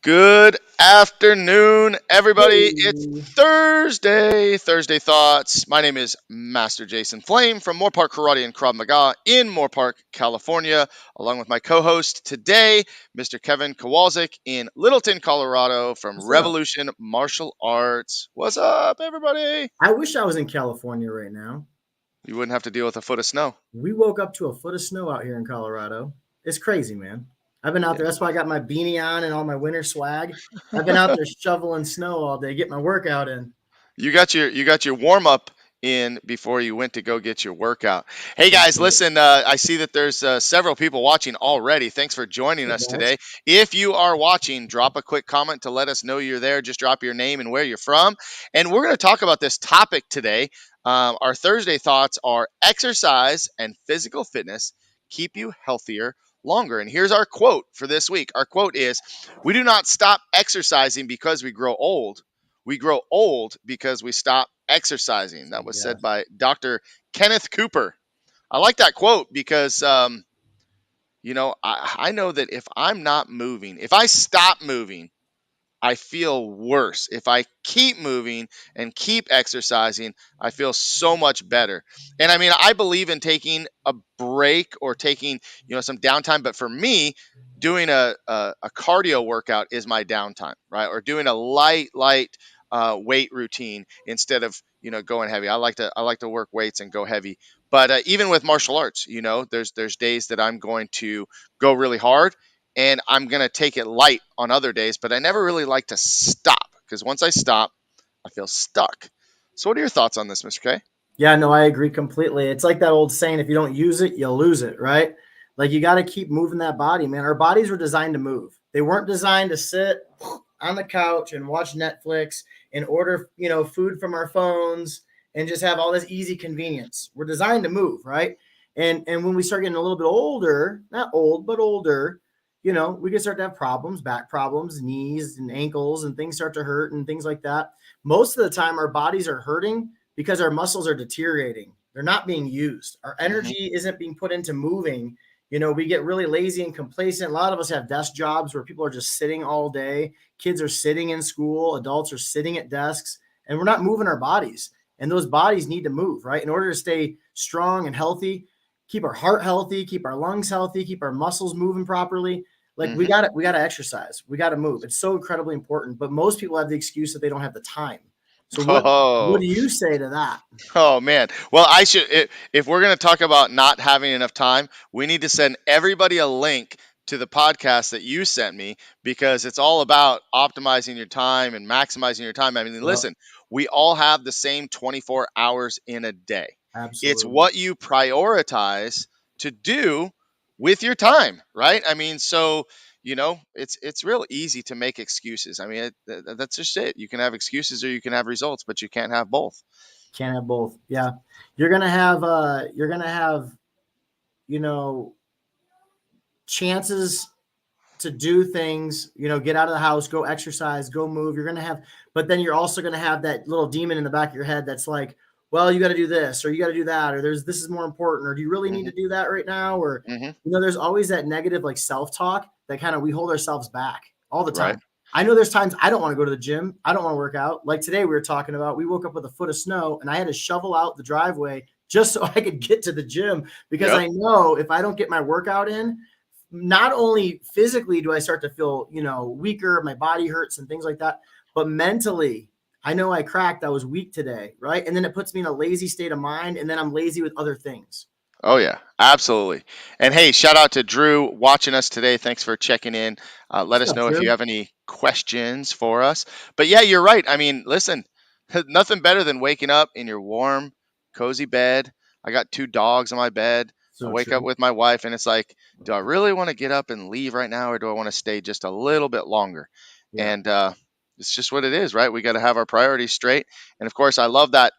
Good afternoon, everybody. It's Hey, Thursday. Thursday Thoughts. My name is Master Jason Flame from Moorpark Karate and Krav Maga in Moorpark, California, along with my co-host today, Mr. Kevin Kowalczik in Littleton, Colorado from what's up? Revolution Martial Arts. What's up, everybody? I wish I was in California right now. You wouldn't have to deal with a foot of snow. We woke up to a foot of snow out here in Colorado. It's crazy, man. I've been out there. That's why I got my beanie on and all my winter swag. I've been out there shoveling snow all day, get my workout in. You got your warm up in before you went to go get your workout. Hey That's guys, it. listen. I see that there's several people watching already. Thanks for joining Hey, us guys. today. If you are watching, drop a quick comment to let us know you're there. Just drop your name and where you're from, and we're going to talk about this topic today. Our Thursday thoughts are exercise and physical fitness keep you healthier longer. And here's our quote for this week. Our quote is, "We do not stop exercising because we grow old. We grow old because we stop exercising." That was Yeah. said by Dr. Kenneth Cooper. I like that quote because, I know that if I'm not moving, if I stop moving, I feel worse. If I keep moving and keep exercising, I feel so much better. And I mean, I believe in taking a break or taking, some downtime. But for me, doing a cardio workout is my downtime, right? Or doing a light weight routine instead of, going heavy. I like to work weights and go heavy. But even with martial arts, there's days that I'm going to go really hard and I'm going to take it light on other days, but I never really like to stop because once I stop, I feel stuck. So, what are your thoughts on this, Mr. K? Yeah, no, I agree completely. It's like that old saying, if you don't use it, you'll lose it, right? Like you got to keep moving that body, man. Our bodies were designed to move. They weren't designed to sit on the couch and watch Netflix and order, food from our phones and just have all this easy convenience. We're designed to move, right? And when we start getting a little bit older, not old, but older, we can start to have problems, back problems, knees and ankles, and things start to hurt and things like that. Most of the time, our bodies are hurting because our muscles are deteriorating. They're not being used. Our Hmm. energy isn't being put into moving. We get really lazy and complacent. A lot of us have desk jobs where people are just sitting all day. Kids are sitting in school, adults are sitting at desks, and we're not moving our bodies. And those bodies need to move, right? In order to stay strong and healthy, keep our heart healthy, keep our lungs healthy, keep our muscles moving properly. Like we Hmm. got to we got to exercise. We got to move. It's so incredibly important, but most people have the excuse that they don't have the time. So what Oh, do you say to that? oh man. Well, if we're going to talk about not having enough time, we need to send everybody a link to the podcast that you sent me because it's all about optimizing your time and maximizing your time. I mean, Yep, listen, we all have the same 24 hours in a day. It's absolutely. what you prioritize to do with your time, right? I mean, so it's real easy to make excuses. I mean, that's just it. You can have excuses or you can have results, but you can't have both. Can't have both. Yeah. You're gonna have, you know, chances to do things, get out of the house, go exercise, go move. You're gonna have, but then you're also gonna have that little demon in the back of your head that's like, well, you got to do this or you got to do that, or this is more important, or do you really need Hmm. to do that right now? Or, Hmm. there's always that negative like self-talk that kind of we hold ourselves back all the Right. time. I know there's times I don't want to go to the gym. I don't want to work out. Like today, we were talking about, we woke up with a foot of snow and I had to shovel out the driveway just so I could get to the gym because Yep. I know if I don't get my workout in, not only physically do I start to feel, weaker, my body hurts and things like that, but mentally, I know I cracked, I was weak today, right? And then it puts me in a lazy state of mind, and then I'm lazy with other things. Oh yeah, absolutely. And hey, shout out to Drew watching us today. Thanks for checking in. Let What's us up, know if you Drew? have any questions for us. But yeah, you're right. I mean, listen, nothing better than waking up in your warm, cozy bed. I got two dogs on my bed. I So wake up true. with my wife, and it's like, do I really want to get up and leave right now, or do I want to stay just a little bit longer? Yeah. And it's just what it is, right? We got to have our priorities straight. And of course, I love that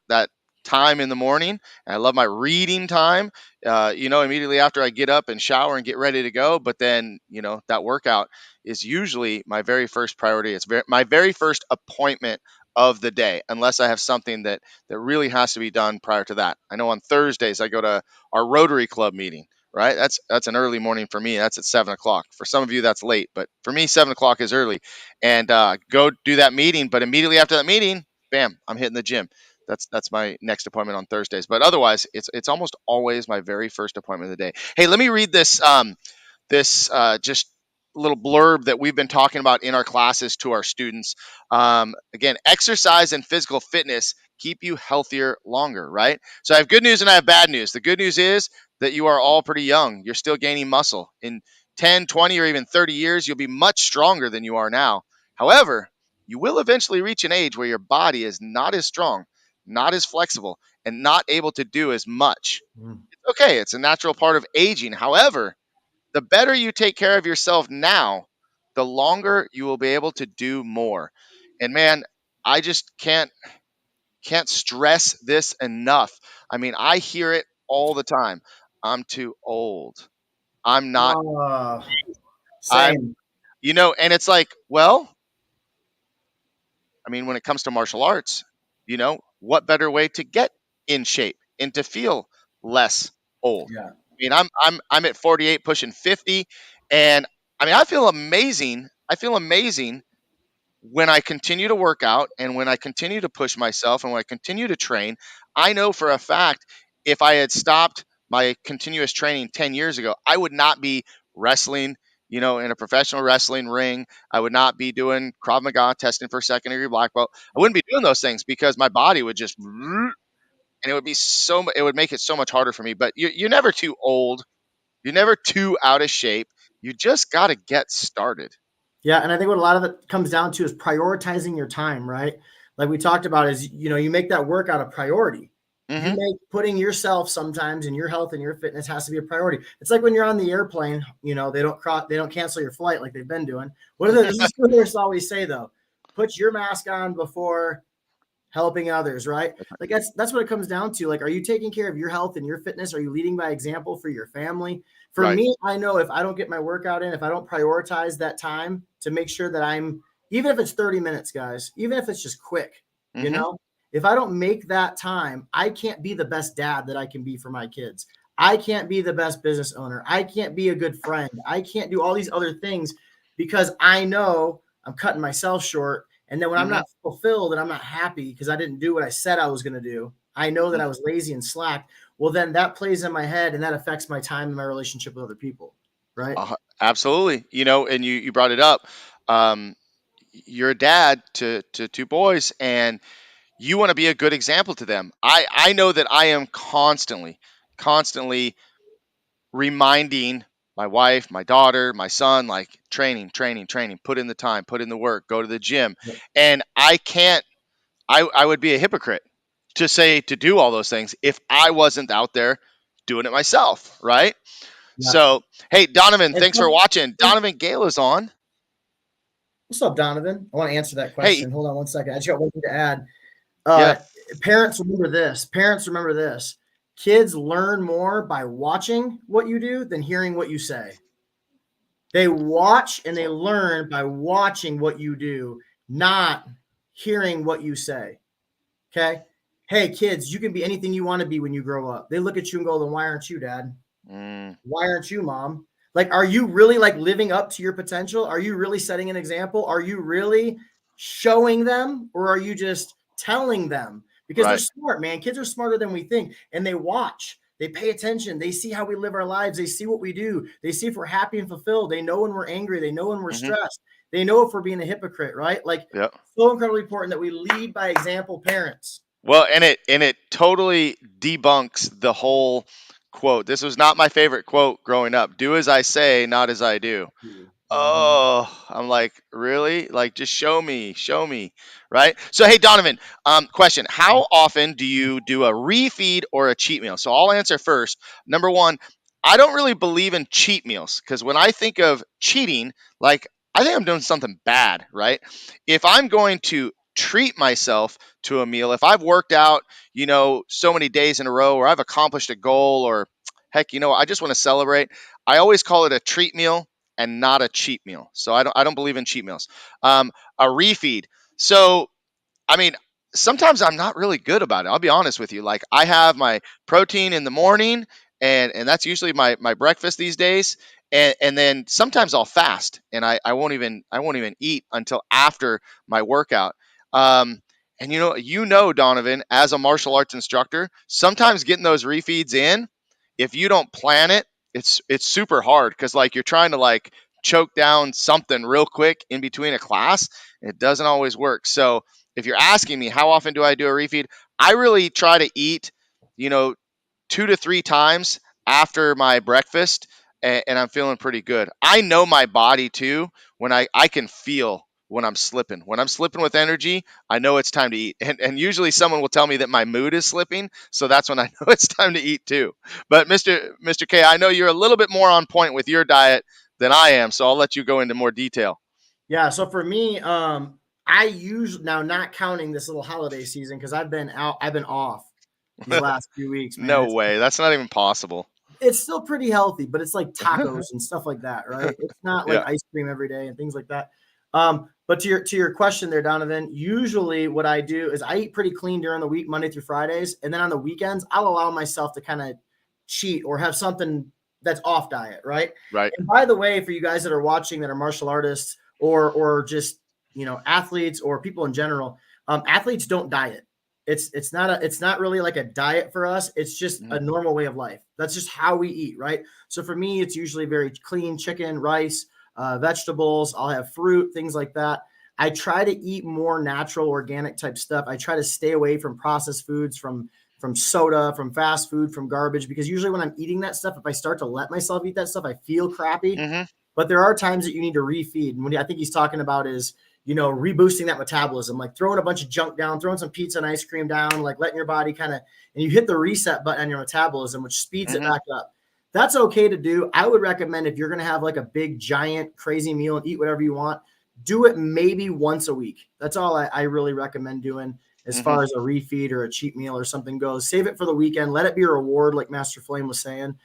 time in the morning. And I love my reading time, immediately after I get up and shower and get ready to go. But then, that workout is usually my very first priority. It's my very first appointment of the day, unless I have something that really has to be done prior to that. I know on Thursdays I go to our Rotary Club meeting. right? That's an early morning for me. That's at 7 o'clock. For some of you, that's late, but for me, 7 o'clock is early. And go do that meeting. But immediately after that meeting, bam, I'm hitting the gym. That's my next appointment on Thursdays. But otherwise, it's almost always my very first appointment of the day. Hey, let me read this just little blurb that we've been talking about in our classes to our students. Again, exercise and physical fitness keep you healthier longer, right? So I have good news and I have bad news. The good news is that you are all pretty young. You're still gaining muscle. In 10, 20, or even 30 years, you'll be much stronger than you are now. However, you will eventually reach an age where your body is not as strong, not as flexible, and not able to do as much. Mm. Okay, it's a natural part of aging. However, the better you take care of yourself now, the longer you will be able to do more. And man, I just can't stress this enough. I mean, I hear it all the time. I'm too old. I'm not. Uh, I'm, Same. and it's like, well, I mean, when it comes to martial arts, what better way to get in shape and to feel less old? Yeah. I mean, I'm at 48, pushing 50, and I mean, I feel amazing. I feel amazing when I continue to work out and when I continue to push myself and when I continue to train. I know for a fact if I had stopped my continuous training 10 years ago, I would not be wrestling, in a professional wrestling ring. I would not be doing Krav Maga testing for second degree black belt. I wouldn't be doing those things because my body would just, and it would be it would make it so much harder for me. But you're never too old. You're never too out of shape. You just got to get started. Yeah, and I think what a lot of it comes down to is prioritizing your time, right? Like we talked about is, you make that workout a priority. You Hmm. make putting yourself sometimes and your health and your fitness has to be a priority. It's like when you're on the airplane, they don't cancel your flight like they've been doing. What do the stewardess always say though? Put your mask on before helping others, right? Like that's what it comes down to. Like, are you taking care of your health and your fitness? Are you leading by example for your family? For Right. me, I know if I don't get my workout in, if I don't prioritize that time to make sure that I'm, even if it's 30 minutes, guys, even if it's just quick, you Hmm. know, if I don't make that time, I can't be the best dad that I can be for my kids. I can't be the best business owner. I can't be a good friend. I can't do all these other things because I know I'm cutting myself short. And then when I'm Hmm. not fulfilled and I'm not happy because I didn't do what I said I was going to do, I know that I was lazy and slack. Well, then that plays in my head and that affects my time and my relationship with other people. Right. Absolutely. And you brought it up. Um, you're a dad to two boys, and you want to be a good example to them. I know that I am constantly reminding my wife, my daughter, my son, like training, training, training, put in the time, put in the work, go to the gym. And I can't, I would be a hypocrite to say to do all those things if I wasn't out there doing it myself, right? Yeah. So, hey, Donovan, And thanks for watching. Donovan Gale is on. what's up, Donovan? I want to answer that Hey, question. Hold on one second. I just got one thing to add. Uh, yeah, Parents remember this. Parents remember this. Kids learn more by watching what you do than hearing what you say. They watch and they learn by watching what you do, not hearing what you say. Okay. Hey, kids, you can be anything you want to be when you grow up. They look at you and go, then why aren't you, dad? mm, Why aren't you, mom? Like, are you really like living up to your potential? Are you really setting an example? Are you really showing them or are you just telling them? Because they're right. smart, man. Kids are smarter than we think and they watch. They pay attention. They see how we live our lives. They see what we do. They see if we're happy and fulfilled. They know when we're angry. They know when we're Hmm. stressed. They know if we're being a hypocrite, right? Like, Yeah. so incredibly important that we lead by example, parents. Well, and it totally debunks the whole quote. This was not my favorite quote growing up. Do as I say, not as I do. Mhm. Oh, I'm like, really? Like, just show me, right? So, hey, Donovan, question: how often do you do a refeed or a cheat meal? So, I'll answer first. Number one, I don't really believe in cheat meals because when I think of cheating, like, I think I'm doing something bad, right? If I'm going to treat myself to a meal, if I've worked out, so many days in a row, or I've accomplished a goal, or heck, I just want to celebrate. I always call it a treat meal and not a cheat meal. So I don't believe in cheat meals. A refeed. So I mean, sometimes I'm not really good about it. I'll be honest with you. Like I have my protein in the morning and that's usually my breakfast these days. And then sometimes I'll fast, and I won't even eat until after my workout. Um, and Donovan, as a martial arts instructor, sometimes getting those refeeds in, if you don't plan it, it's super hard, because like you're trying to like choke down something real quick in between a class. It doesn't always work. So if you're asking me how often do I do a refeed, I really try to eat, you know, 2 to 3 times after my breakfast, and I'm feeling pretty good. I know my body too, when I can feel when I'm slipping. When I'm slipping with energy, I know it's time to eat. And usually someone will tell me that my mood is slipping, so that's when I know it's time to eat too. But Mr. K, I know you're a little bit more on point with your diet than I am, so I'll let you go into more detail. Yeah. So for me, I usually, now not counting this little holiday season, because I've been off these last few weeks, man. No way. That's not even possible. It's still pretty healthy, but it's like tacos and stuff like that, right? It's not like Yeah. ice cream every day and things like that. But to your question there, Donovan, usually what I do is I eat pretty clean during the week, Monday through Fridays, and then on the weekends I'll allow myself to kind of cheat or have something that's off diet, right? Right. And by the way, for you guys that are watching that are martial artists or just athletes or people in general, athletes don't diet. It's not really like a diet for us. It's just Mhm. a normal way of life. That's just how we eat, right? So for me, it's usually very clean chicken, rice, vegetables. I'll have fruit, things like that. I try to eat more natural, organic type stuff. I try to stay away from processed foods, from soda, from fast food, from garbage, because usually when I'm eating that stuff, if I start to let myself eat that stuff, I feel crappy. Mhm. But there are times that you need to refeed. And what I think he's talking about is, reboosting that metabolism, like throwing a bunch of junk down, throwing some pizza and ice cream down, like letting your body kind of, and you hit the reset button on your metabolism, which speeds it Mhm. back up. That's okay to do. I would recommend, if you're going to have like a big, giant, crazy meal and eat whatever you want, do it maybe once a week. That's all I really recommend doing as Mhm. far as a refeed or a cheat meal or something goes. Save it for the weekend. Let it be a reward, like Master Flame was saying.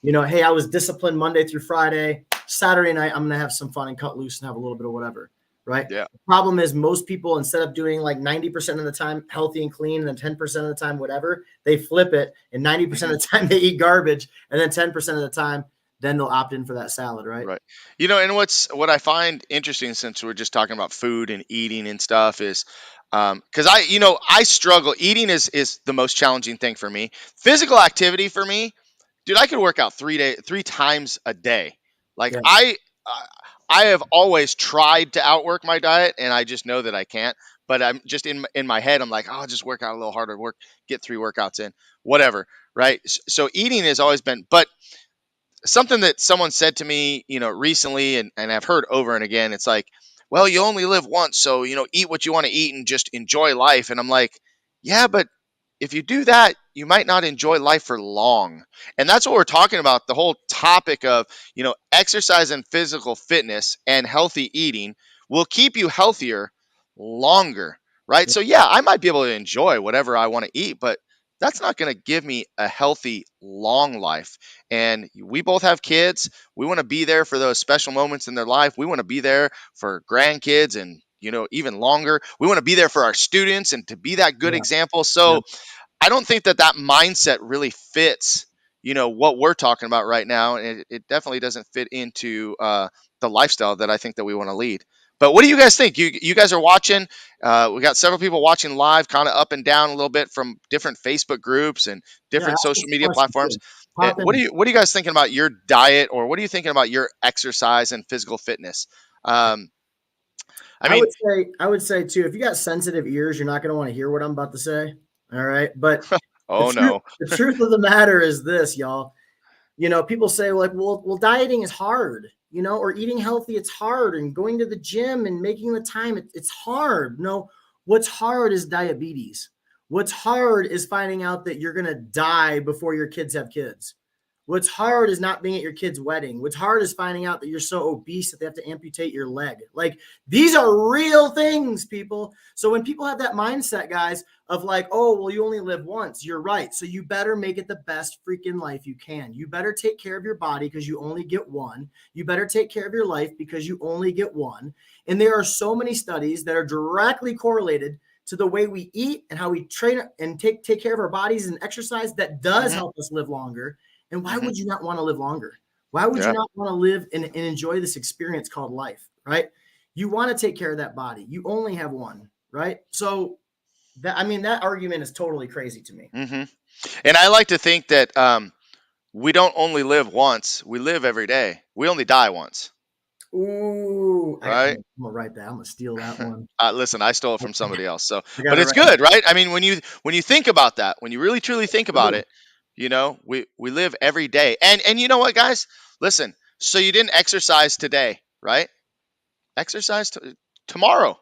Hey, I was disciplined Monday through Friday. Saturday night, I'm going to have some fun and cut loose and have a little bit of whatever, right? Yeah. The problem is most people, instead of doing like 90% of the time healthy and clean and then 10% of the time whatever, they flip it, and 90% Mhm. of the time they eat garbage, and then 10% of the time then they'll opt in for that salad, right? Right. And what I find interesting, since we're just talking about food and eating and stuff, is because I struggle. Eating is the most challenging thing for me. Physical activity for me, dude, I could work out 3 times a day. Like Yeah. I have always tried to outwork my diet, and I just know that I can't. But I'm just in my head, I'm like, oh, I'll just work out a little harder, get 3 workouts in, whatever. Right. So eating has always been, but something that someone said to me, recently, and I've heard over and again, it's like, well, you only live once, so, eat what you want to eat and just enjoy life. And I'm like, yeah, but if you do that, you might not enjoy life for long. And that's what we're talking about. The whole topic of, exercise and physical fitness and healthy eating will keep you healthier longer. Right. So, yeah, I might be able to enjoy whatever I want to eat, but that's not going to give me a healthy, long life. And we both have kids. We want to be there for those special moments in their life. We want to be there for grandkids, and even longer. We want to be there for our students and to be that good Yeah. example. Yeah. So I don't think that mindset really fits, what we're talking about right now. And it definitely doesn't fit into the lifestyle that I think that we want to lead. But what do you guys think? You guys are watching. We got several people watching live, kind of up and down a little bit from different Facebook groups and Yeah. different Ask social us a media question platforms. too. Pop in. What are you guys thinking about your diet, or what are you thinking about your exercise and physical fitness? Um, I mean, I would say too, if you got sensitive ears, you're not going to want to hear what I'm about to say. All right. But the oh truth, no. the truth of the matter is this, y'all. People say like, well, dieting is hard, or eating healthy, it's hard, and going to the gym and making the time, it's hard. No, what's hard is diabetes. What's hard is finding out that you're going to die before your kids have kids. What's hard is not being at your kid's wedding. What's hard is finding out that you're so obese that they have to amputate your leg. Like, these are real things, people. So when people have that mindset, guys, of like, oh, well, you only live once, you're right. So you better make it the best freaking life you can. You better take care of your body because you only get one. You better take care of your life because you only get one. And there are so many studies that are directly correlated to the way we eat and how we train and take care of our bodies and exercise that does Hmm. help us live longer. And why Hmm. would you not want to live longer? Why would you Yeah. not want to live and enjoy this experience called life, right? You want to take care of that body. You only have one, right? So that, I mean, that argument is totally crazy to me. Hmm. And I like to think that we don't only live once; we live every day. We only die once, Ooh, right? I'm gonna write that. I'm gonna steal that one. Listen, I stole it from somebody else. So, I but gotta it's write. good, right? I mean, when you think about that, when you really truly think about Ooh, it, we live every day. And you know what, guys? Listen. So you didn't exercise today, right? Exercise tomorrow.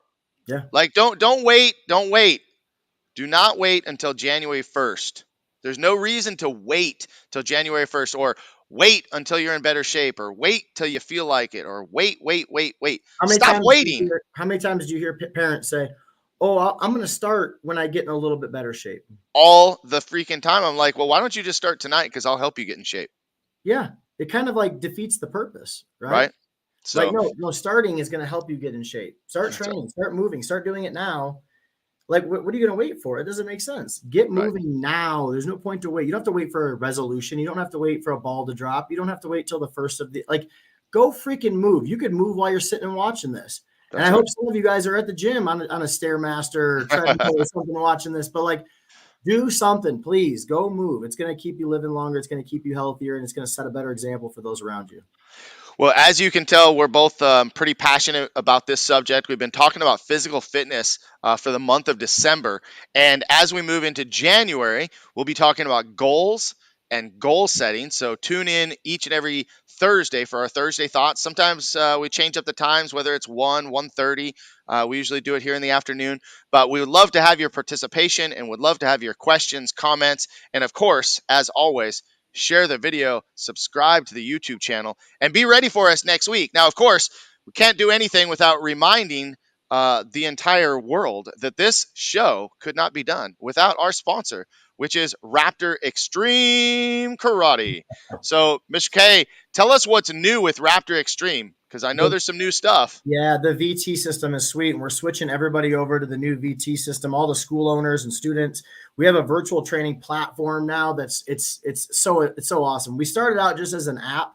yeah. Like don't wait. Do not wait until January 1st. There's no reason to wait till January 1st or wait until you're in better shape or wait till you feel like it or wait. How many Stop times do you waiting hear? How many times do you hear parents say, "Oh, I'm gonna start when I get in a little bit better shape"? all the freaking time. I'm like, well, why don't you just start tonight? Because I'll help you get in shape, Yeah, it kind of like defeats the purpose, right? right? Like, So no, starting is going to help you get in shape. Start that's training, start moving, start doing it now. Like, what are you going to wait for? It doesn't make sense. Get right. moving now. There's no point to wait. You don't have to wait for a resolution. You don't have to wait for a ball to drop. You don't have to wait till the first of the, like, go freaking move. You could move while you're sitting and watching this. And I That's hope right. some of you guys are at the gym on a Stairmaster or treadmill or something watching this, but like, do something, please. Go move. It's going to keep you living longer. It's going to keep you healthier, and it's going to set a better example for those around you. Well, as you can tell, we're both pretty passionate about this subject. We've been talking about physical fitness for the month of December. And as we move into January, we'll be talking about goals and goal setting. So tune in each and every Thursday for our Thursday thoughts. Sometimes we change up the times, whether it's 1:30. We usually do it here in the afternoon. But we would love to have your participation and would love to have your questions, comments, and of course, as always, share the video, subscribe to the YouTube channel, and be ready for us next week. Now, of course, we can't do anything without reminding the entire world that this show could not be done without our sponsor, which is Raptor Extreme Karate. So, Mr. K, tell us what's new with Raptor Extreme, because I know there's some new stuff. Yeah, the VT system is sweet, and we're switching everybody over to the new VT system. All the school owners and students. We have a virtual training platform now. It's so awesome. We started out just as an app,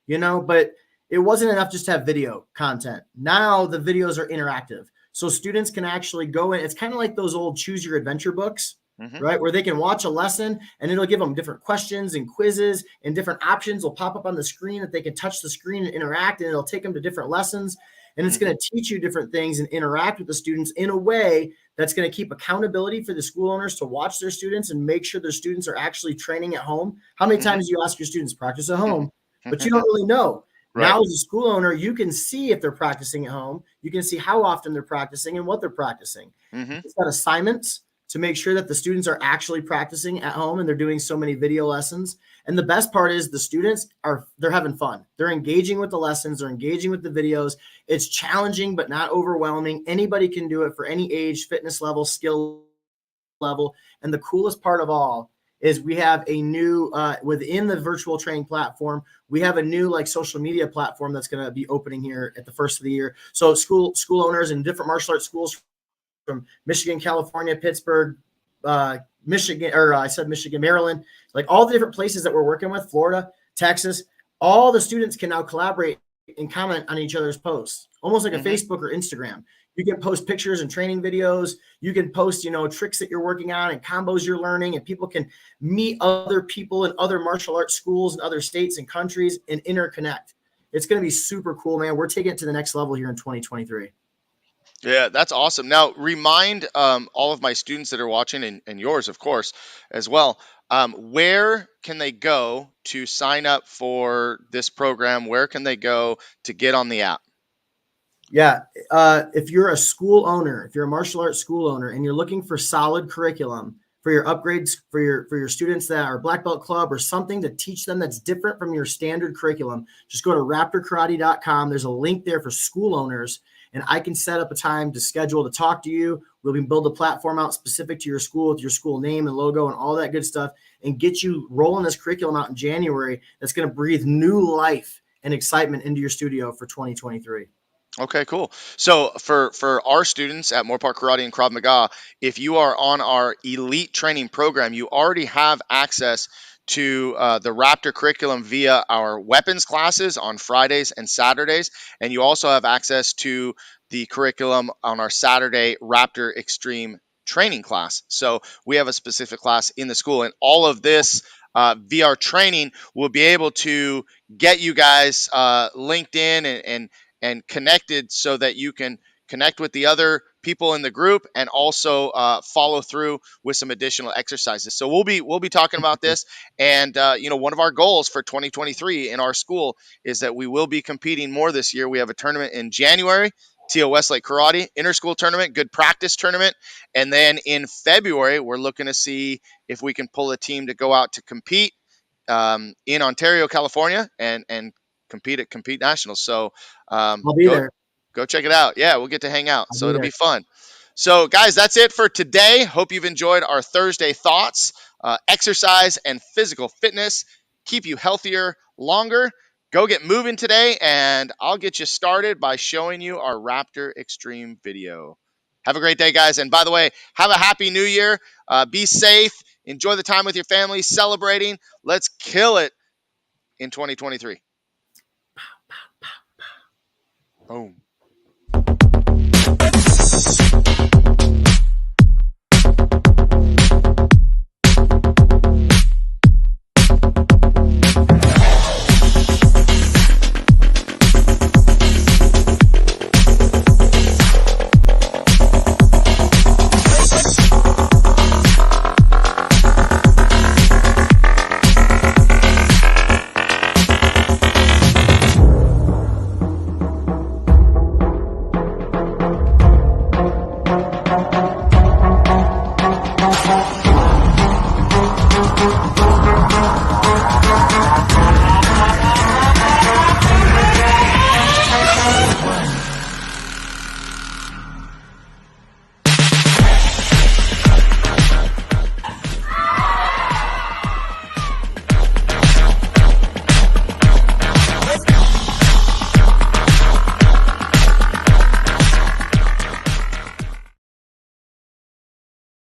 but it wasn't enough just to have video content. Now the videos are interactive, so students can actually go in. It's kind of like those old choose your adventure books, Hmm. right? Where they can watch a lesson and it'll give them different questions and quizzes, and different options will pop up on the screen that they can touch the screen and interact, and it'll take them to different lessons. And it's Hmm. going to teach you different things and interact with the students in a way that's going to keep accountability for the school owners to watch their students and make sure their students are actually training at home. How many Hmm. times do you ask your students practice at home, but you don't really know? Right. Now, as a school owner, you can see if they're practicing at home. You can see how often they're practicing and what they're practicing. Hmm. It's got assignments to make sure that the students are actually practicing at home, and they're doing so many video lessons. And the best part is the students they're having fun. They're engaging with the lessons, they're engaging with the videos. It's challenging but not overwhelming. Anybody can do it for any age, fitness level, skill level. And the coolest part of all is we have a new within the virtual training platform, we have a new like social media platform that's going to be opening here at the first of the year. So school owners in different martial arts schools from Michigan, California, Pittsburgh, Michigan, or I said Michigan, Maryland, like all the different places that we're working with, Florida, Texas, all the students can now collaborate and comment on each other's posts, almost like a Hmm. Facebook or Instagram. You can post pictures and training videos. You can post, tricks that you're working on and combos you're learning, and people can meet other people in other martial arts schools in other states and countries and interconnect. It's going to be super cool, man. We're taking it to the next level here in 2023. Yeah, that's awesome. Now, remind all of my students that are watching, and yours, of course, as well. Where can they go to sign up for this program? Where can they go to get on the app? Yeah. If you're a school owner, if you're a martial arts school owner and you're looking for solid curriculum for your upgrades for your students that are black belt club or something to teach them that's different from your standard curriculum, just go to raptorkarate.com. There's a link there for school owners, and I can set up a time to schedule to talk to you. We can build a platform out specific to your school with your school name and logo and all that good stuff, and get you rolling this curriculum out in January that's going to breathe new life and excitement into your studio for 2023. Okay, cool. So for our students at Moorpark Karate and Krav Maga, if you are on our elite training program, you already have access to the Raptor curriculum via our weapons classes on Fridays and Saturdays. And you also have access to the curriculum on our Saturday Raptor Extreme training class. So we have a specific class in the school, and all of this VR training will be able to get you guys linked in and connected so that you can connect with the other people in the group and also follow through with some additional exercises. So we'll be talking about this, and one of our goals for 2023 in our school is that we will be competing more this year. We have a tournament in January, T.O. Westlake Karate Interschool Tournament, good practice tournament. And then in February, we're looking to see if we can pull a team to go out to compete in Ontario, California, and compete at Compete Nationals. So I'll be go there. check it out. Yeah, we'll get to hang out. I'll So be it'll there. be fun. So, guys, that's it for today. Hope you've enjoyed our Thursday thoughts. Exercise and physical fitness keep you healthier longer. Go get moving today, and I'll get you started by showing you our Raptor Extreme video. Have a great day, guys. And by the way, have a happy new year. Be safe. Enjoy the time with your family, celebrating. Let's kill it in 2023. Boom.